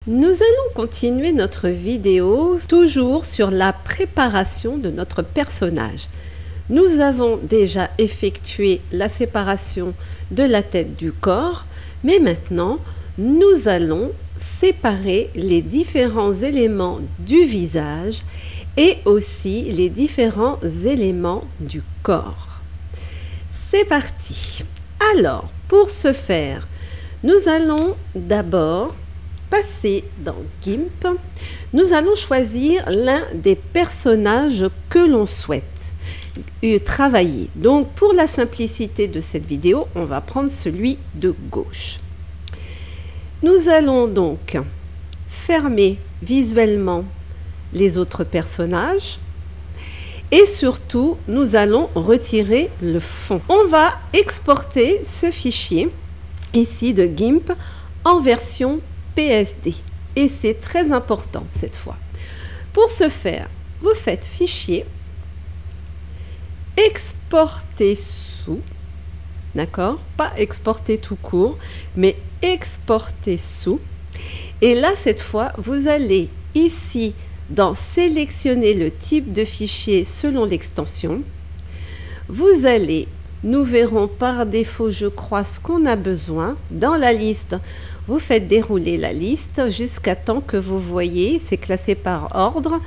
Nous allons continuer notre vidéo toujours sur la préparation de notre personnage. Nous avons déjà effectué la séparation de la tête du corps, mais maintenant nous allons séparer les différents éléments du visage et aussi les différents éléments du corps. C'est parti! Alors, pour ce faire, nous allons d'abord passer dans GIMP. Nous allons choisir l'un des personnages que l'on souhaite travailler. Donc, pour la simplicité de cette vidéo, on va prendre celui de gauche. Nous allons donc fermer visuellement les autres personnages et surtout, nous allons retirer le fond. On va exporter ce fichier ici de GIMP en version PSD et c'est très important cette fois. Pour ce faire, vous faites Fichier, Exporter sous, d'accord? Pas exporter tout court, mais exporter sous. Et là, cette fois, vous allez ici dans Sélectionner le type de fichier selon l'extension. Vous allez, nous verrons par défaut, je crois, ce qu'on a besoin. Dans la liste, vous faites dérouler la liste jusqu'à temps que vous voyez, c'est classé par ordre,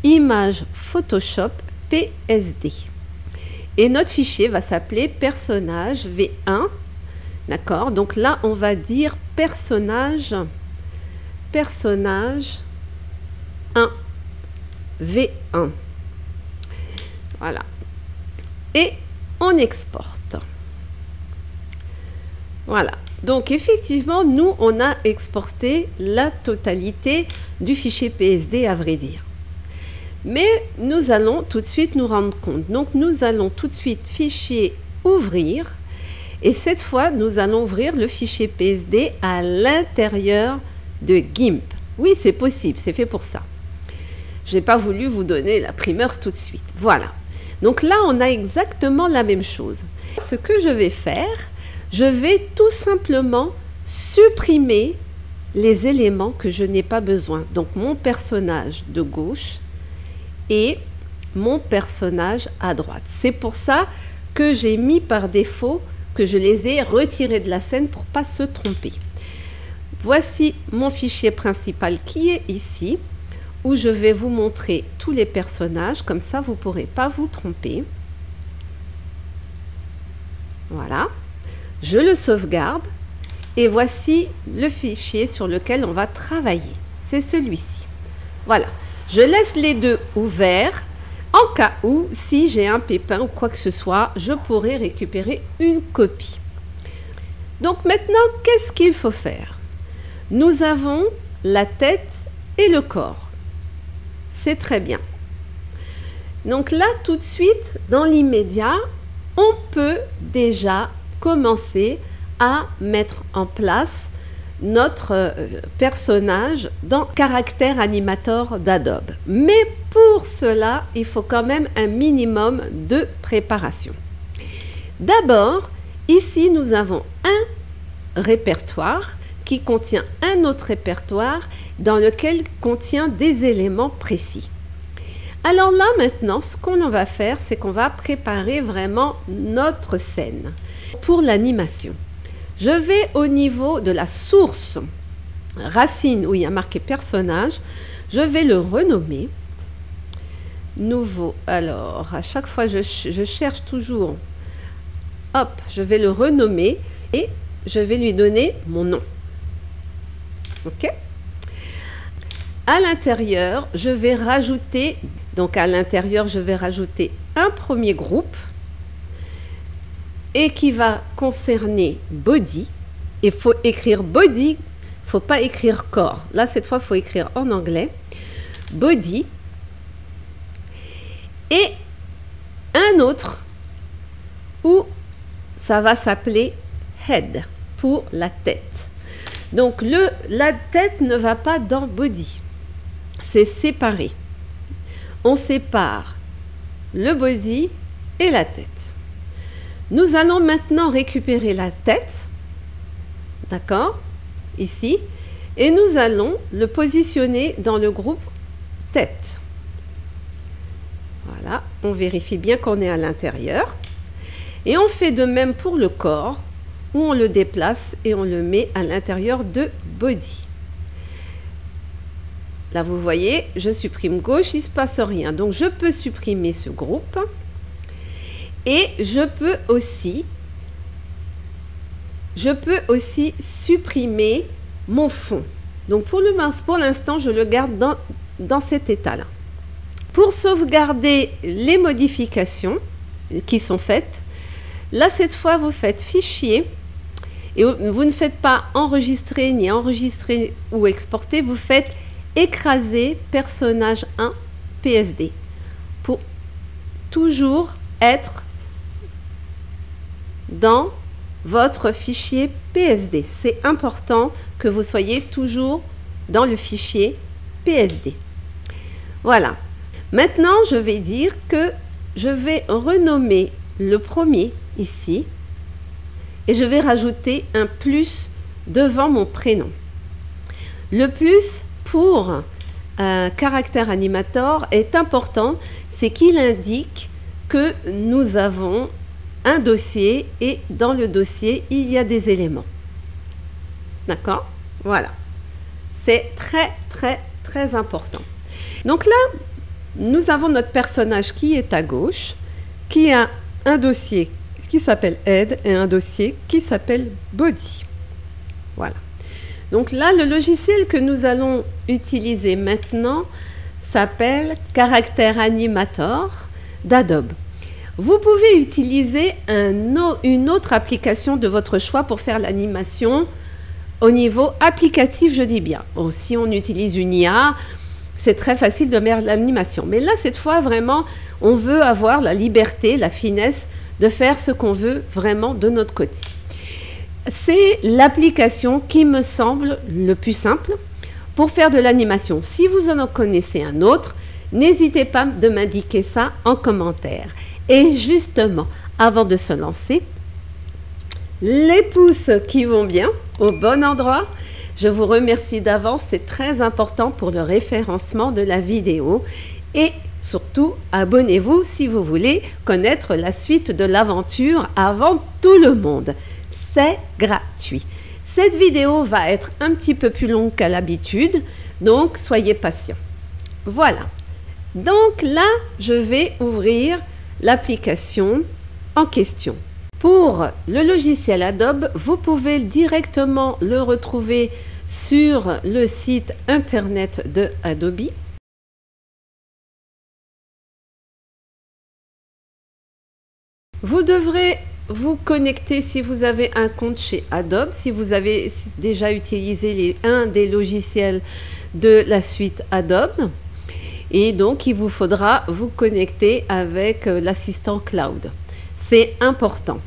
Image Photoshop PSD. Et notre fichier va s'appeler personnage V1. D'accord? Donc là, on va dire personnage 1 V1. Voilà. Et on exporte. Voilà. Donc effectivement, nous, on a exporté la totalité du fichier PSD, à vrai dire. Mais nous allons tout de suite nous rendre compte. Donc nous allons tout de suite Fichier, Ouvrir. Et cette fois, nous allons ouvrir le fichier PSD à l'intérieur de GIMP. Oui, c'est possible, c'est fait pour ça. Je n'ai pas voulu vous donner la primeur tout de suite. Voilà. Donc là, on a exactement la même chose. Ce que je vais faire, je vais tout simplement supprimer les éléments que je n'ai pas besoin. Donc mon personnage de gauche et mon personnage à droite. C'est pour ça que j'ai mis par défaut que je les ai retirés de la scène pour ne pas se tromper. Voici mon fichier principal qui est ici, où je vais vous montrer tous les personnages, comme ça vous ne pourrez pas vous tromper. Voilà. Je le sauvegarde et voici le fichier sur lequel on va travailler. C'est celui-ci. Voilà. Je laisse les deux ouverts en cas où, si j'ai un pépin ou quoi que ce soit, je pourrai récupérer une copie. Donc maintenant, qu'est-ce qu'il faut faire? Nous avons la tête et le corps. C'est très bien. Donc là, tout de suite, dans l'immédiat, on peut déjà commencer à mettre en place notre personnage dans Character Animator d'Adobe. Mais pour cela, il faut quand même un minimum de préparation. D'abord, ici, nous avons un répertoire qui contient un autre répertoire dans lequel contient des éléments précis. Alors là, maintenant, ce qu'on va faire, c'est qu'on va préparer vraiment notre scène pour l'animation. Je vais au niveau de la source racine où il y a marqué personnage. Je vais le renommer. Nouveau. Alors, à chaque fois, je cherche toujours. Hop, je vais le renommer et je vais lui donner mon nom. OK? À l'intérieur, je vais rajouter, donc à l'intérieur, je vais rajouter un premier groupe et qui va concerner body. Il faut écrire body, il ne faut pas écrire corps. Là, cette fois, il faut écrire en anglais. Body. Et un autre où ça va s'appeler head pour la tête. Donc, la tête ne va pas dans body. C'est séparé. On sépare le body et la tête. Nous allons maintenant récupérer la tête, d'accord, ici, et nous allons le positionner dans le groupe tête. Voilà, on vérifie bien qu'on est à l'intérieur. Et on fait de même pour le corps, où on le déplace et on le met à l'intérieur de body. Là, vous voyez, je supprime gauche, il ne se passe rien. Donc, je peux supprimer ce groupe. Et je peux aussi supprimer mon fond. Donc, pour l'instant, je le garde dans cet état-là. Pour sauvegarder les modifications qui sont faites, là, cette fois, vous faites Fichier. Et vous ne faites pas enregistrer, ni enregistrer ou exporter, vous faites écraser personnage 1 PSD pour toujours être dans votre fichier PSD. C'est important que vous soyez toujours dans le fichier PSD. Voilà. Maintenant, je vais dire que je vais renommer le premier ici et je vais rajouter un plus devant mon prénom. Le plus pour un caractère animator est important, c'est qu'il indique que nous avons un dossier et dans le dossier, il y a des éléments. D'accord? Voilà. C'est très, très, très important. Donc là, nous avons notre personnage qui est à gauche, qui a un dossier qui s'appelle Head et un dossier qui s'appelle Body. Voilà. Donc là, le logiciel que nous allons utiliser maintenant s'appelle Caractère Animator d'Adobe. Vous pouvez utiliser une autre application de votre choix pour faire l'animation au niveau applicatif, je dis bien. Bon, si on utilise une IA, c'est très facile de mettre l'animation. Mais là, cette fois, vraiment, on veut avoir la liberté, la finesse de faire ce qu'on veut vraiment de notre côté. C'est l'application qui me semble le plus simple pour faire de l'animation. Si vous en connaissez un autre, n'hésitez pas de m'indiquer ça en commentaire. Et justement, avant de se lancer, les pouces qui vont bien au bon endroit, je vous remercie d'avance, c'est très important pour le référencement de la vidéo. Et surtout, abonnez-vous si vous voulez connaître la suite de l'aventure avant tout le monde. C'est gratuit. Cette vidéo va être un petit peu plus longue qu'à l'habitude, donc soyez patients. Voilà. Donc là, je vais ouvrir l'application en question. Pour le logiciel Adobe, vous pouvez directement le retrouver sur le site internet de Adobe. Vous devrez vous connecter si vous avez un compte chez Adobe, si vous avez déjà utilisé un des logiciels de la suite Adobe. Et donc, il vous faudra vous connecter avec l'assistant cloud. C'est important.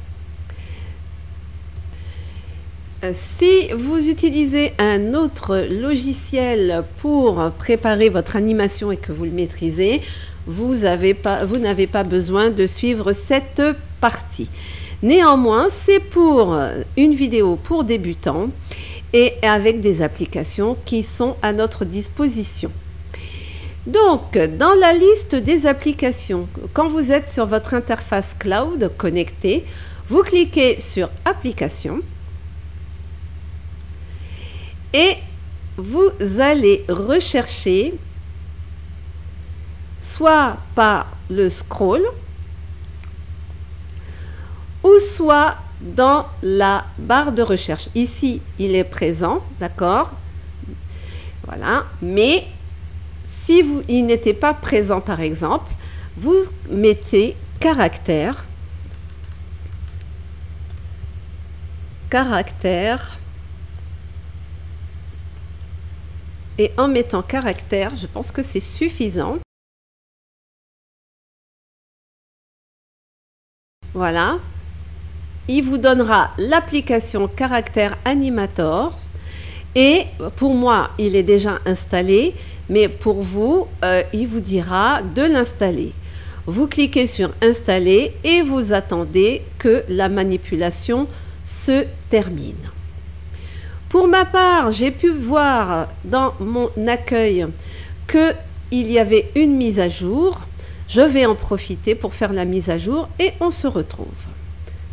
Si vous utilisez un autre logiciel pour préparer votre animation et que vous le maîtrisez, vous n'avez pas besoin de suivre cette partie. Néanmoins, c'est pour une vidéo pour débutants et avec des applications qui sont à notre disposition. Donc, dans la liste des applications, quand vous êtes sur votre interface cloud connectée, vous cliquez sur Applications et vous allez rechercher soit par le scroll ou soit dans la barre de recherche. Ici, il est présent, d'accord? Voilà, mais si il n'était pas présent, par exemple, vous mettez caractère, et en mettant caractère, je pense que c'est suffisant. Voilà, il vous donnera l'application Caractère Animator et pour moi, il est déjà installé. Mais pour vous, il vous dira de l'installer. Vous cliquez sur Installer et vous attendez que la manipulation se termine. Pour ma part, j'ai pu voir dans mon accueil qu'il y avait une mise à jour. Je vais en profiter pour faire la mise à jour et on se retrouve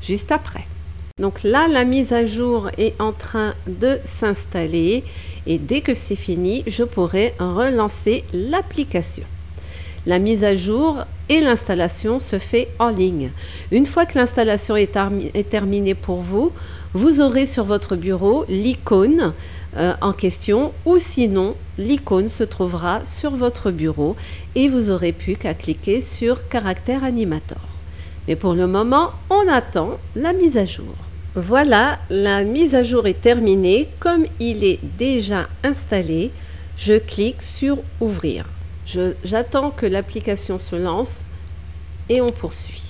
juste après. Donc là, la mise à jour est en train de s'installer et dès que c'est fini, je pourrai relancer l'application. La mise à jour et l'installation se fait en ligne. Une fois que l'installation est terminée pour vous, vous aurez sur votre bureau l'icône en question ou sinon l'icône se trouvera sur votre bureau et vous aurez plus qu'à cliquer sur Caractère Animator. Mais pour le moment, on attend la mise à jour. Voilà, la mise à jour est terminée. Comme il est déjà installé, je clique sur Ouvrir. J'attends que l'application se lance et on poursuit.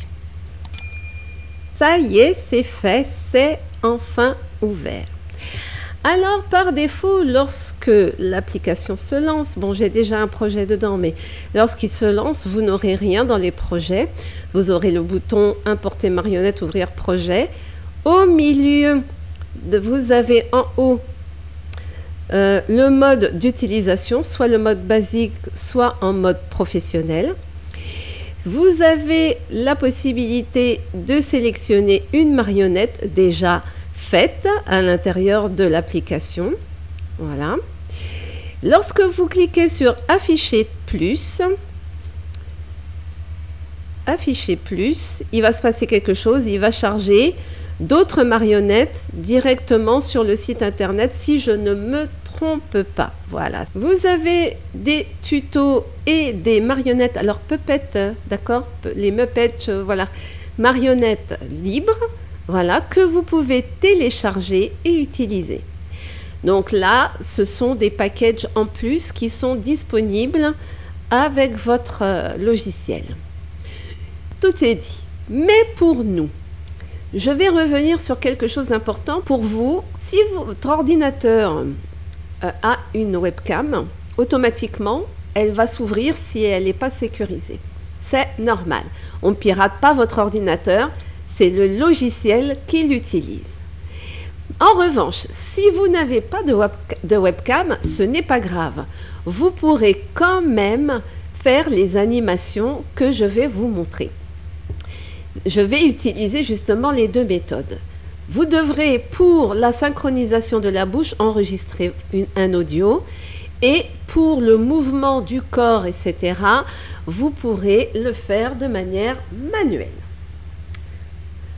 Ça y est, c'est fait, c'est enfin ouvert. Alors, par défaut, lorsque l'application se lance, bon, j'ai déjà un projet dedans, mais lorsqu'il se lance, vous n'aurez rien dans les projets. Vous aurez le bouton Importer marionnette, ouvrir projet. Au milieu, vous avez en haut le mode d'utilisation, soit le mode basique, soit en mode professionnel. Vous avez la possibilité de sélectionner une marionnette déjà faite à l'intérieur de l'application. Voilà. Lorsque vous cliquez sur Afficher plus, il va se passer quelque chose, il va charger d'autres marionnettes directement sur le site internet si je ne me trompe pas. Voilà. Vous avez des tutos et des marionnettes, alors Puppet, d'accord, les Muppets, voilà, marionnettes libres, voilà, que vous pouvez télécharger et utiliser. Donc là, ce sont des packages en plus qui sont disponibles avec votre logiciel. Tout est dit. Mais pour nous, je vais revenir sur quelque chose d'important pour vous. Si votre ordinateur a une webcam, automatiquement, elle va s'ouvrir si elle n'est pas sécurisée. C'est normal. On ne pirate pas votre ordinateur, c'est le logiciel qui l'utilise. En revanche, si vous n'avez pas de webcam, ce n'est pas grave. Vous pourrez quand même faire les animations que je vais vous montrer. Je vais utiliser justement les deux méthodes. Vous devrez, pour la synchronisation de la bouche, enregistrer un audio et pour le mouvement du corps, etc., vous pourrez le faire de manière manuelle.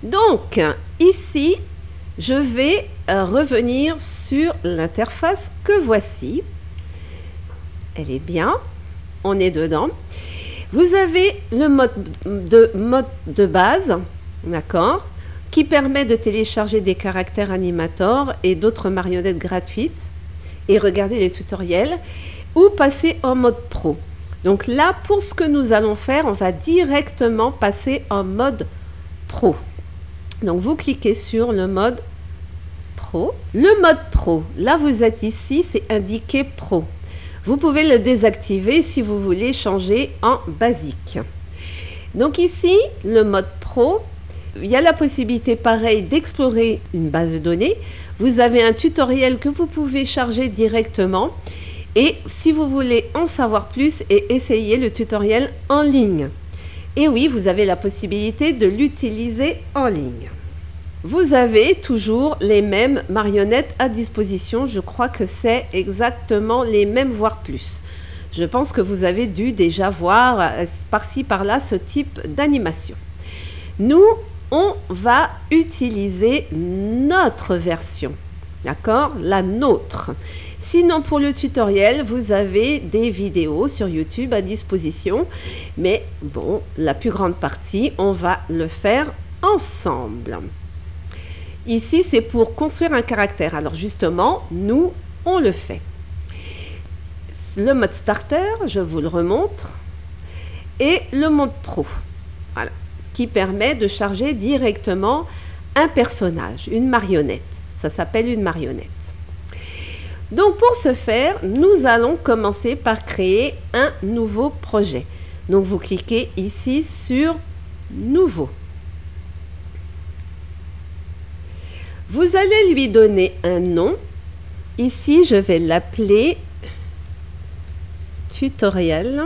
Donc, ici, je vais revenir sur l'interface que voici. Elle est bien, on est dedans. Vous avez le mode de base, d'accord, qui permet de télécharger des caractères animators et d'autres marionnettes gratuites et regarder les tutoriels ou passer en mode pro. Donc là, pour ce que nous allons faire, on va directement passer en mode pro. Donc vous cliquez sur le mode pro. Le mode pro, là vous êtes ici, c'est indiqué pro. Vous pouvez le désactiver si vous voulez changer en basique. Donc ici, le mode pro, il y a la possibilité pareil d'explorer une base de données. Vous avez un tutoriel que vous pouvez charger directement. Et si vous voulez en savoir plus et essayer le tutoriel en ligne. Et oui, vous avez la possibilité de l'utiliser en ligne. Vous avez toujours les mêmes marionnettes à disposition. Je crois que c'est exactement les mêmes, voire plus. Je pense que vous avez dû déjà voir par-ci, par-là ce type d'animation. Nous, on va utiliser notre version. D'accord? La nôtre. Sinon, pour le tutoriel, vous avez des vidéos sur YouTube à disposition. Mais bon, la plus grande partie, on va le faire ensemble. Ici, c'est pour construire un caractère. Alors justement, nous, on le fait. Le mode starter, je vous le remontre. Et le mode pro, voilà, qui permet de charger directement un personnage, une marionnette. Ça s'appelle une marionnette. Donc pour ce faire, nous allons commencer par créer un nouveau projet. Donc vous cliquez ici sur Nouveau. Vous allez lui donner un nom ici, je vais l'appeler tutoriel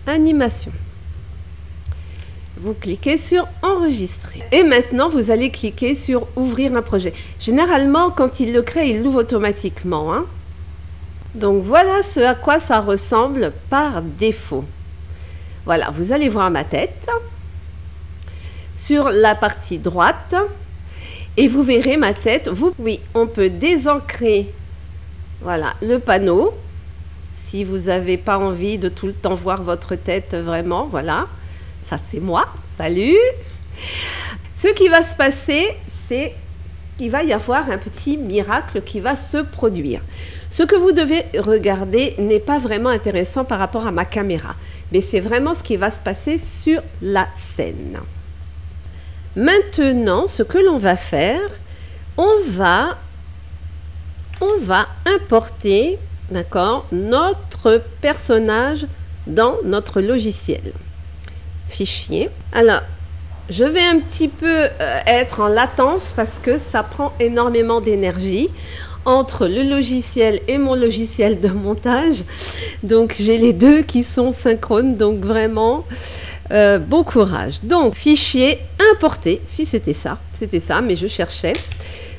animation. Vous cliquez sur enregistrer. Et maintenant, vous allez cliquer sur ouvrir un projet. Généralement, quand il le crée, il l'ouvre automatiquement, hein. Donc voilà ce à quoi ça ressemble par défaut. Voilà, vous allez voir ma tête sur la partie droite et vous verrez ma tête. Oui, on peut désancrer, voilà, le panneau si vous n'avez pas envie de tout le temps voir votre tête vraiment. Voilà, ça c'est moi. Salut. Ce qui va se passer, c'est qu'il va y avoir un petit miracle qui va se produire. Ce que vous devez regarder n'est pas vraiment intéressant par rapport à ma caméra, mais c'est vraiment ce qui va se passer sur la scène. Maintenant, ce que l'on va faire, on va importer, d'accord, notre personnage dans notre logiciel. Fichier. Alors, je vais un petit peu être en latence parce que ça prend énormément d'énergie entre le logiciel et mon logiciel de montage. Donc, j'ai les deux qui sont synchrones. Donc, vraiment, bon courage. Donc, fichier importé. Si c'était ça, mais je cherchais.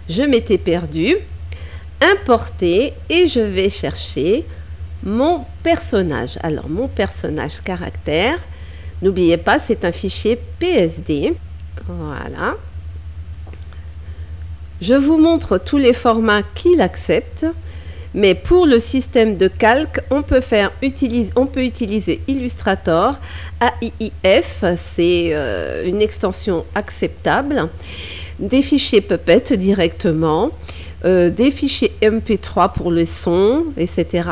Je m'étais perdue. Importer et je vais chercher mon personnage. Alors, mon personnage caractère. N'oubliez pas, c'est un fichier PSD. Voilà. Je vous montre tous les formats qu'il accepte, mais pour le système de calque, on peut utiliser Illustrator, AIIF, c'est une extension acceptable, des fichiers Puppet directement, des fichiers MP3 pour le son, etc.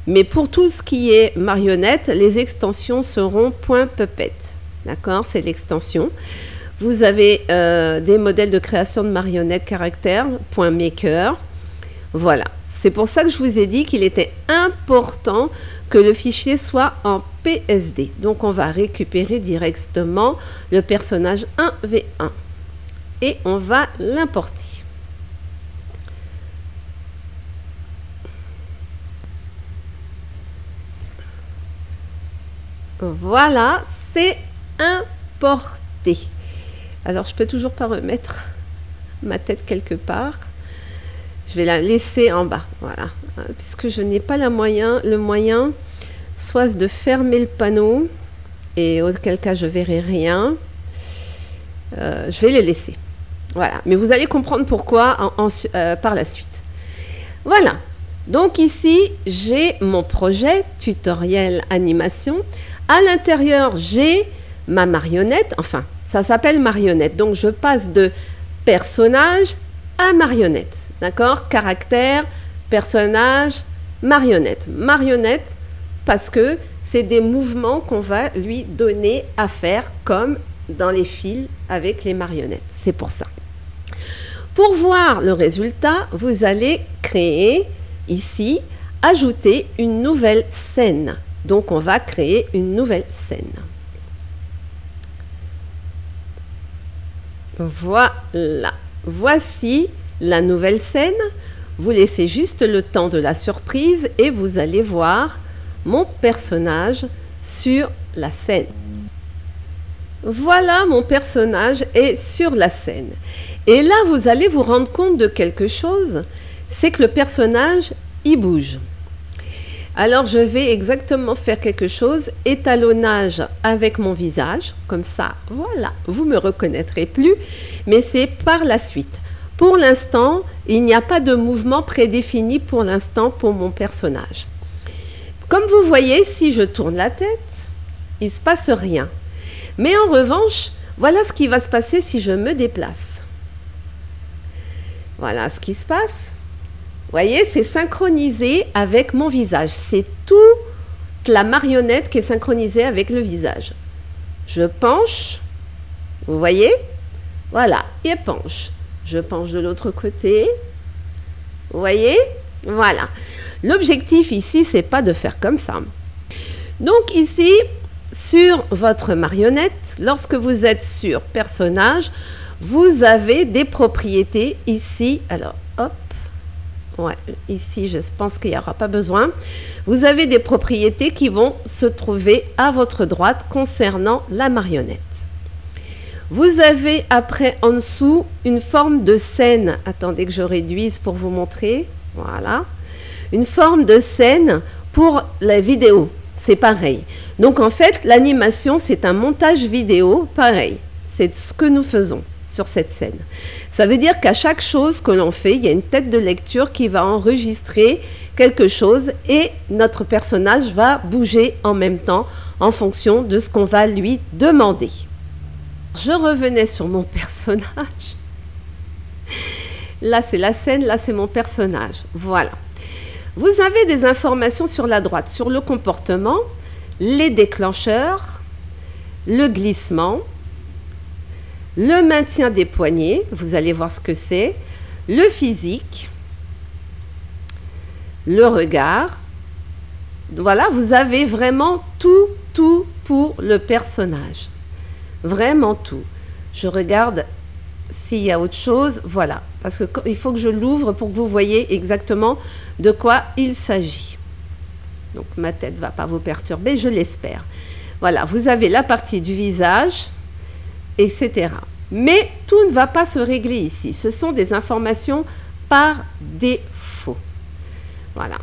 Mais pour tout ce qui est marionnette, les extensions seront .puppet. D'accord, c'est l'extension. Vous avez des modèles de création de marionnettes caractères, .maker. Voilà. C'est pour ça que je vous ai dit qu'il était important que le fichier soit en PSD. Donc, on va récupérer directement le personnage 1v1. Et on va l'importer. Voilà, c'est importé. Alors, je peux toujours pas remettre ma tête quelque part. Je vais la laisser en bas, voilà. Puisque je n'ai pas le moyen, soit de fermer le panneau, et auquel cas je verrai rien. Je vais les laisser. Voilà, mais vous allez comprendre pourquoi par la suite. Voilà. Donc ici, j'ai mon projet tutoriel animation. À l'intérieur, j'ai ma marionnette. Enfin, ça s'appelle marionnette. Donc, je passe de personnage à marionnette. D'accord? Caractère, personnage, marionnette. Marionnette parce que c'est des mouvements qu'on va lui donner à faire comme dans les fils avec les marionnettes. C'est pour ça. Pour voir le résultat, vous allez créer ici, ajouter une nouvelle scène. Donc, on va créer une nouvelle scène. Voilà. Voici la nouvelle scène. Vous laissez juste le temps de la surprise et vous allez voir mon personnage sur la scène. Voilà, mon personnage est sur la scène. Et là, vous allez vous rendre compte de quelque chose, c'est que le personnage, il bouge. Alors, je vais exactement faire quelque chose, étalonnage avec mon visage, comme ça, voilà, vous ne me reconnaîtrez plus, mais c'est par la suite. Pour l'instant, il n'y a pas de mouvement prédéfini pour l'instant pour mon personnage. Comme vous voyez, si je tourne la tête, il ne se passe rien. Mais en revanche, voilà ce qui va se passer si je me déplace. Voilà ce qui se passe. Vous voyez, c'est synchronisé avec mon visage. C'est toute la marionnette qui est synchronisée avec le visage. Je penche. Vous voyez? Voilà, il penche. Je penche de l'autre côté. Vous voyez? Voilà. L'objectif ici, c'est pas de faire comme ça. Donc ici, sur votre marionnette, lorsque vous êtes sur personnage, vous avez des propriétés ici. Alors, hop, Ouais, ici, je pense qu'il n'y aura pas besoin. Vous avez des propriétés qui vont se trouver à votre droite concernant la marionnette. Vous avez après en dessous une forme de scène. Attendez que je réduise pour vous montrer. Voilà. Une forme de scène pour la vidéo. C'est pareil. Donc en fait, l'animation, c'est un montage vidéo pareil. C'est ce que nous faisons sur cette scène. Ça veut dire qu'à chaque chose que l'on fait, il y a une tête de lecture qui va enregistrer quelque chose et notre personnage va bouger en même temps en fonction de ce qu'on va lui demander. Je revenais sur mon personnage. Là, c'est la scène, là, c'est mon personnage. Voilà. Vous avez des informations sur la droite, sur le comportement, les déclencheurs, le glissement, le maintien des poignets, vous allez voir ce que c'est, le physique, le regard. Voilà, vous avez vraiment tout pour le personnage. Vraiment tout. Je regarde s'il y a autre chose. Voilà, parce qu'il faut que je l'ouvre pour que vous voyez exactement de quoi il s'agit. Donc ma tête ne va pas vous perturber, je l'espère. Voilà, vous avez la partie du visage, etc. Mais tout ne va pas se régler ici. Ce sont des informations par défaut. Voilà.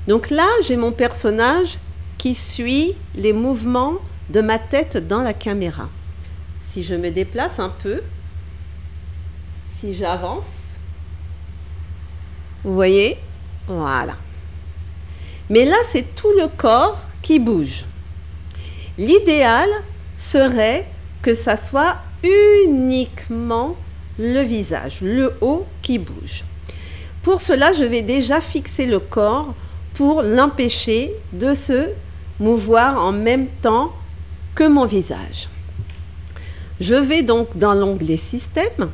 Donc là, j'ai mon personnage qui suit les mouvements de ma tête dans la caméra. Si je me déplace un peu, si j'avance, vous voyez, voilà. Mais là, c'est tout le corps qui bouge. L'idéal serait que ça soit uniquement le visage, le haut qui bouge. Pour cela, je vais déjà fixer le corps pour l'empêcher de se mouvoir en même temps que mon visage. Je vais donc dans l'onglet Système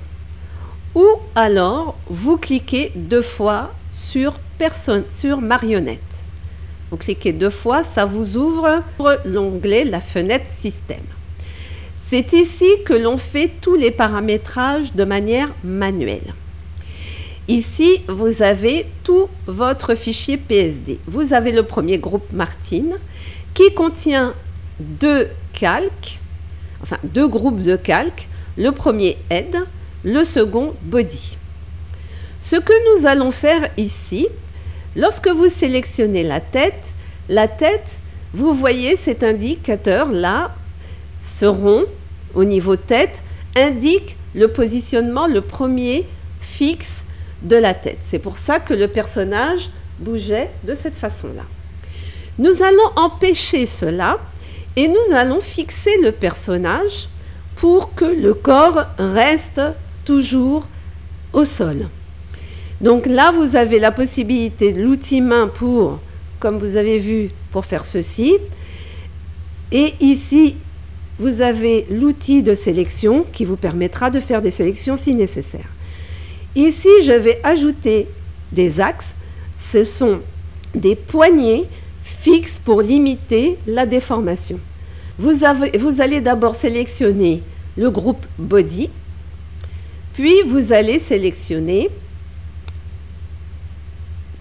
ou alors vous cliquez 2 fois sur marionnette. Vous cliquez 2 fois, ça vous ouvre l'onglet, la fenêtre Système. C'est ici que l'on fait tous les paramétrages de manière manuelle. Ici, vous avez tout votre fichier PSD. Vous avez le premier groupe Martine qui contient 2 calques, enfin 2 groupes de calques. Le premier Head, le second Body. Ce que nous allons faire ici, lorsque vous sélectionnez la tête, vous voyez cet indicateur là, ce rond au niveau tête, indique le positionnement, le premier fixe de la tête. C'est pour ça que le personnage bougeait de cette façon-là. Nous allons empêcher cela et nous allons fixer le personnage pour que le corps reste toujours au sol. Donc là, vous avez la possibilité de l'outil main pour, comme vous avez vu, pour faire ceci. Et ici, vous avez l'outil de sélection qui vous permettra de faire des sélections si nécessaire. Ici, je vais ajouter des axes. Ce sont des poignées fixes pour limiter la déformation. Vous allez d'abord sélectionner le groupe Body, puis vous allez sélectionner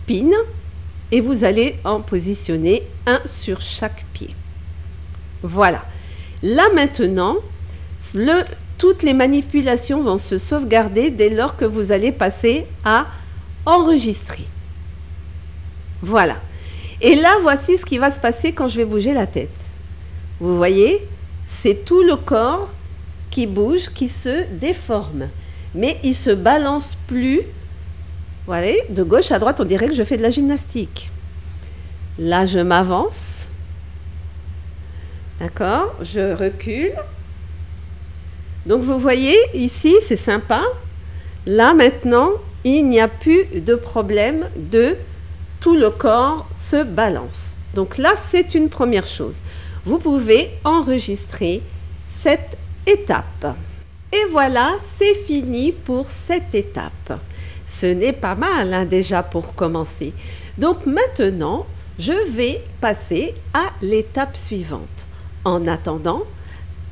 Pin et vous allez en positionner un sur chaque pied. Voilà. Là maintenant, toutes les manipulations vont se sauvegarder dès lors que vous allez passer à enregistrer. Voilà. Et là, voici ce qui va se passer quand je vais bouger la tête. Vous voyez, c'est tout le corps qui bouge, qui se déforme. Mais il ne se balance plus. Voilà, de gauche à droite, on dirait que je fais de la gymnastique. Là, je m'avance. D'accord? Je recule. Donc, vous voyez, ici, c'est sympa. Là, maintenant, il n'y a plus de problème de tout le corps se balance. Donc là, c'est une première chose. Vous pouvez enregistrer cette étape. Et voilà, c'est fini pour cette étape. Ce n'est pas mal hein, déjà pour commencer. Donc maintenant, je vais passer à l'étape suivante. En attendant,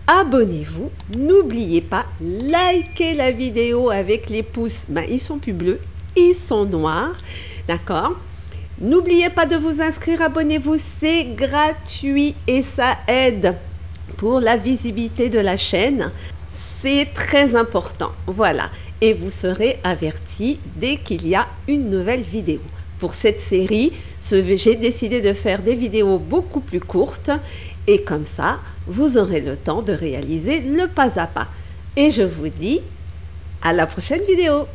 abonnez-vous. N'oubliez pas, likez la vidéo avec les pouces. Ben, ils sont plus bleus, ils sont noirs. D'accord? N'oubliez pas de vous inscrire, abonnez-vous, c'est gratuit et ça aide pour la visibilité de la chaîne. C'est très important. Voilà. Et vous serez averti dès qu'il y a une nouvelle vidéo. Pour cette série, j'ai décidé de faire des vidéos beaucoup plus courtes et comme ça, vous aurez le temps de réaliser le pas à pas. Et je vous dis à la prochaine vidéo.